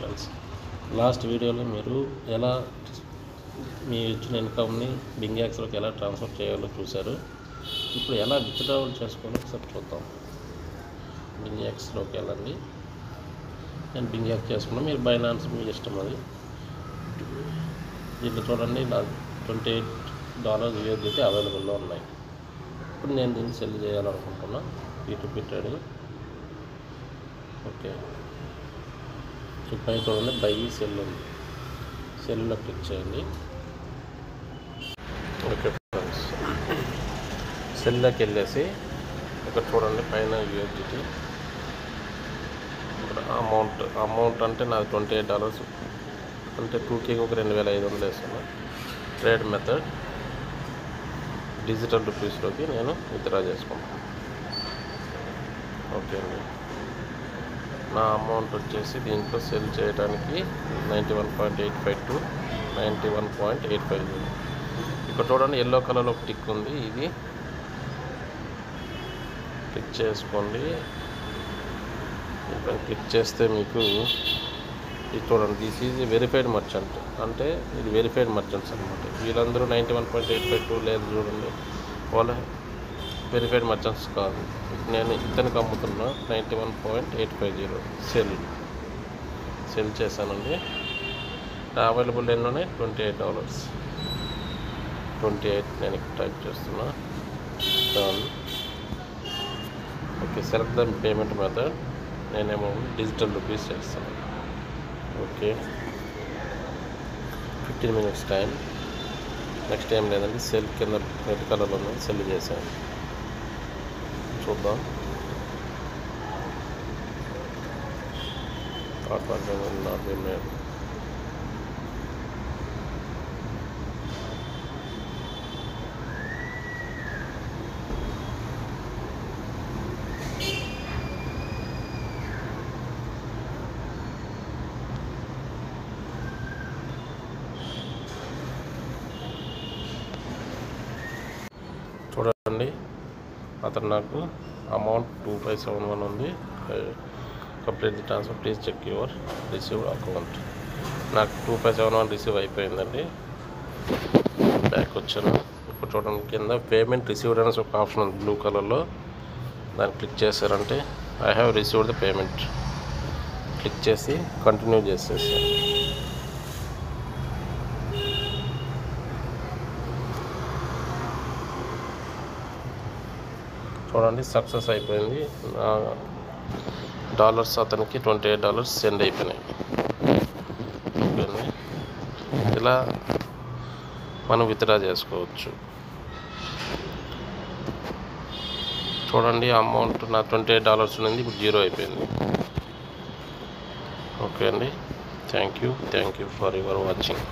Friends. Last వీడియోలో మీరు ఎలా మీ ఇచ్చిన ఇన్కమ్ని బింగ్యాక్స్లోకి ఎలా ట్రాన్స్ఫర్ చేయాలో చూశారు. ఇప్పుడు ఎలా విత్డ్రావల్ చేసుకోవాలో ఒకసారి చూద్దాం. బింగ్యాక్స్లోకి వెళ్ళండి. నేను బింగ్యాక్స్ చేసుకున్నాను, మీరు బైనాన్స్ మీ ఇష్టం. అది దీంట్లో చూడండి, ఇలా $28 USDT అవైలబుల్లో ఉన్నాయి. ఇప్పుడు నేను దీన్ని సెల్ చేయాలనుకుంటున్నా. P2P trading. ఓకే, ఈ పై చూడండి బై సెల్ ఉంది. సెల్లో క్లిక్ చేయండి. ఓకే ఫ్రెండ్స్, సెల్లోకి వెళ్ళేసి ఇక్కడ చూడండి పైన USDT ఇక్కడ అమౌంట్ అంటే నాది $28 అంటే 2K ఒక 2500 వేస్తున్నా. ట్రేడ్ మెథడ్ డిజిటల్ రూపీస్లోకి నేను విత్డ్రా చేసుకుంటాను. ఓకే అండి, నా అమౌంట్ వచ్చేసి దీంట్లో సెల్ చేయడానికి 91.85 to 91.850. ఇక్కడ చూడండి ఎల్లో కలర్లో ఒక టిక్ ఉంది, ఇది క్లిక్ చేసుకోండి. ఇక్కడ క్లిక్ చేస్తే మీకు ఇది చూడండి, దిస్ ఈజ్ వెరిఫైడ్ మర్చెంట్, అంటే ఇది వెరిఫైడ్ మర్చెంట్స్ అనమాట. వీళ్ళందరూ 91.852 లేదు చూడండి, వాళ్ళ వెరిఫైడ్ మర్చెంట్స్ కాదు. నేను ఇతనికి అమ్ముతున్నా 91.850 సెల్ చేశానండి. అవైలబుల్ ఎన్ని ఉన్నాయి? $28. 28 నేను ఇక్కడ టైప్ చేస్తున్నా. Done. Okay, select the payment method. నేనేమో డిజిటల్ రూపీస్ చేస్తాను. Okay, 15 minutes time. Next time లేదండి, సెల్ కింద రెడ్ కలర్లో ఉంది, సెల్ చేశాను. చూద్దాం. చూడండి, అతను నాకు అమౌంట్ 2571 ఉంది. Complete the transfer, please check your received account. నాకు 2571 రిసీవ్ అయిపోయిందండి. బ్యాక్ వచ్చాను. ఇప్పుడు చూడండి కింద పేమెంట్ రిసీవ్డ్ అనేసి ఒక ఆప్షన్ ఉంది బ్లూ కలర్లో, దాన్ని క్లిక్ చేశారంటే I have received the payment. Click చేసి కంటిన్యూ చేసేసి చూడండి సక్సెస్ అయిపోయింది. డాలర్స్ అతనికి $28 సెండ్ అయిపోయినాయి. ఇలా మనం విత్డ్రా చేసుకోవచ్చు. చూడండి అమౌంట్ నా $28 ఉంది, ఇప్పుడు 0 అయిపోయింది. ఓకే అండి, thank you for your watching.